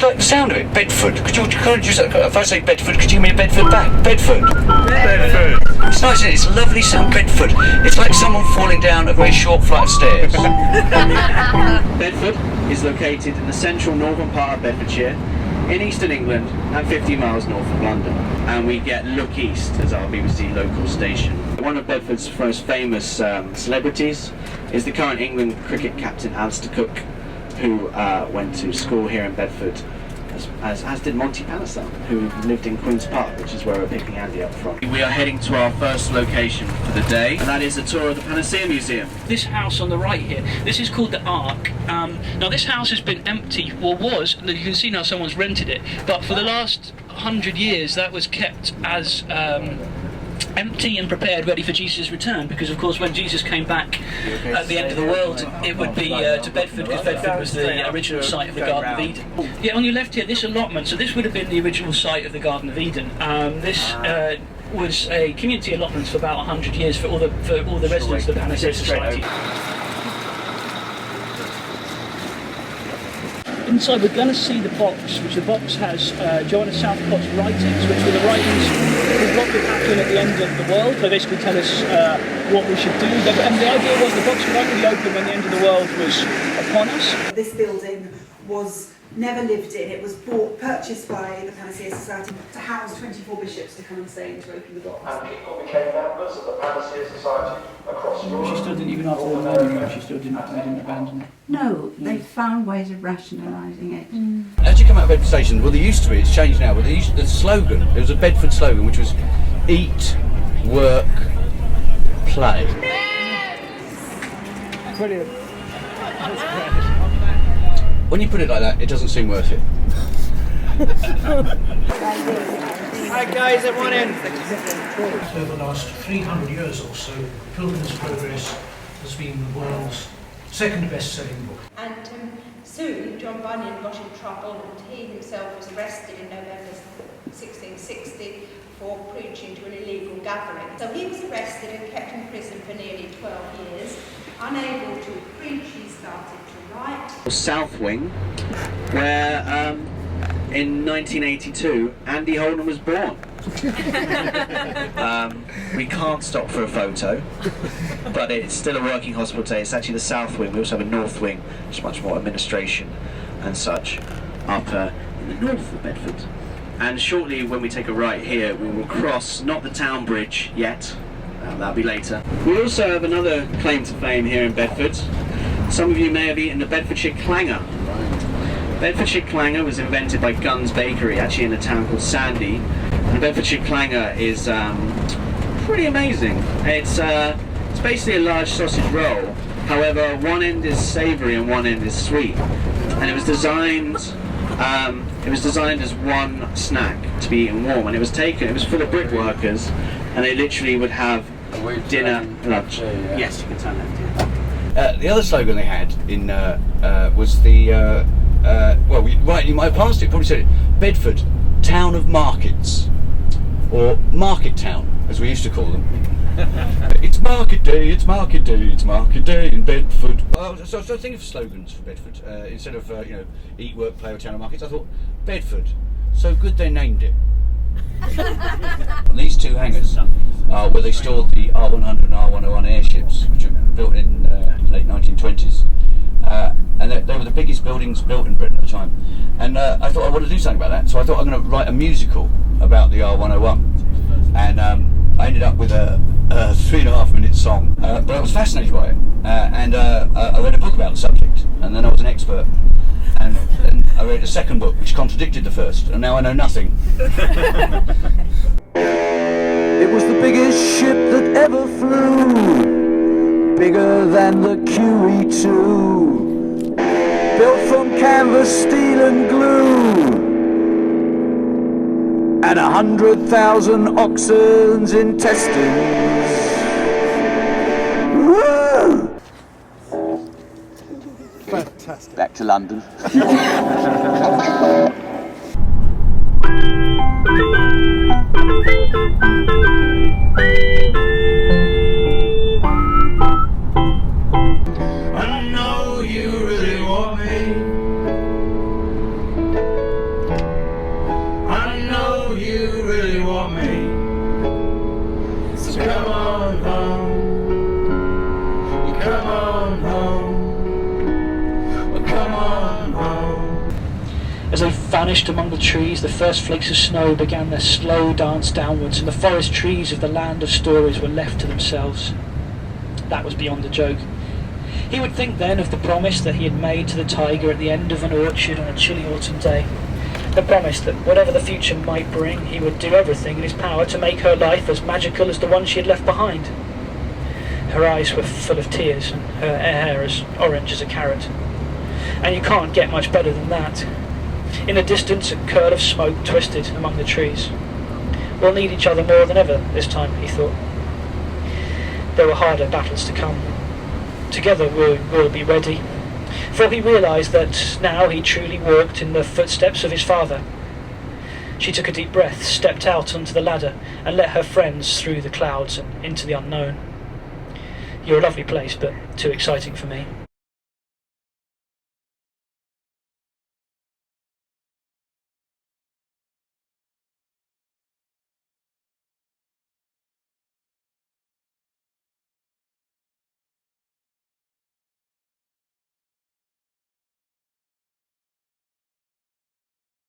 just like the sound of it. Bedford. Could you just, if I say Bedford, could you give me a Bedford back? Bedford. Bedford. It's nice, isn't it? It's a lovely sound, Bedford. It's like someone falling down a very short flight of stairs. Bedford is located in the central northern part of Bedfordshire, in eastern England, and 50 miles north of London. And we get Look East as our BBC local station. One of Bedford's most famous celebrities is the current England cricket captain Alistair Cook, who went to school here in Bedford, as did Monty Panacea, who lived in Queen's Park, which is where we're picking Andy up from. We are heading to our first location for the day, and that is a tour of the Panacea Museum. This house on the right here, this is called the Ark. Now this house has been empty, or was, you can see now someone's rented it, but for the last 100 years that was kept as empty and prepared, ready for Jesus' return, because of course when Jesus came back at the end of the world, it would be to Bedford, because Bedford was the original site of the Garden of Eden. Yeah, on your left here, this allotment, so this would have been the original site of the Garden of Eden. This was a community allotment for about 100 years for all the residents of the Panacea Society. Inside we're going to see the box, which the box has Joanna Southcott's writings, which were the writings of what would happen at the end of the world. They basically tell us what we should do. And the idea was the box would only open when the end of the world was upon us. This building was never lived in. It was purchased by the Panacea Society to house 24 bishops to come and stay and to open the box. And people became members of the Panacea Society across Europe. She still didn't, even after the murder, she still didn't abandon it. No, they found ways of rationalising it. As you come out of Bedford Station, well, there used to be, it's changed now, but the slogan, there was a Bedford slogan, which was eat, work, play. Brilliant. When you put it like that, it doesn't seem worth it. Hi guys, everyone in. Over the last 300 years or so, Pilgrim's Progress has been the world's second best-selling book. And soon John Bunyan got in trouble, and he himself was arrested in November 1660 for preaching to an illegal gathering. So he was arrested and kept in prison for nearly 12 years. Unable to preach, he started to write. South Wing, where in 1982 Andy Holden was born. We can't stop for a photo, but it's still a working hospital today. It's actually the South Wing. We also have a North Wing, which is much more administration and such, up in the north of Bedford. And shortly, when we take a right here, we will cross, not the town bridge yet, that'll be later. We also have another claim to fame here in Bedford. Some of you may have eaten the Bedfordshire clanger. Bedfordshire clanger was invented by Gunn's Bakery, actually in a town called Sandy. And the Bedfordshire clanger is pretty amazing. It's basically a large sausage roll. However, one end is savoury and one end is sweet. And it was designed as one snack to be eaten warm. And it was full of brickworkers, and they literally would have dinner, lunch. Yes, you can turn that. The other slogan they had in was the you might have passed it, probably said it, Bedford, town of markets, or market town, as we used to call them. It's market day, it's market day, it's market day in Bedford. So I was thinking of slogans for Bedford, instead of eat, work, play, or town of markets. I thought Bedford, so good they named it. And these two hangars are where they stored the R100 and R101 airships, which were built in late 1920s. And they were the biggest buildings built in Britain at the time. And I thought I wanted to do something about that, so I thought I'm going to write a musical about the R101. And I ended up with a 3.5-minute song, but I was fascinated by it. And I read a book about the subject, and then I was an expert. And then I read a second book which contradicted the first, and now I know nothing. It was the biggest ship that ever flew, bigger than the QE2, built from canvas, steel and glue, and 100,000 oxen's intestines. Woo! Fantastic. Back to London. I know you really want me. As they vanished among the trees, the first flakes of snow began their slow dance downwards, and the forest trees of the land of stories were left to themselves. That was beyond a joke. He would think then of the promise that he had made to the tiger at the end of an orchard on a chilly autumn day. The promise that whatever the future might bring, he would do everything in his power to make her life as magical as the one she had left behind. Her eyes were full of tears, and her hair as orange as a carrot. And you can't get much better than that. In the distance, a curl of smoke twisted among the trees. We'll need each other more than ever this time, he thought. There were harder battles to come. Together we'll be ready. For he realised that now he truly walked in the footsteps of his father. She took a deep breath, stepped out onto the ladder, and let her friends through the clouds and into the unknown. You're a lovely place, but too exciting for me.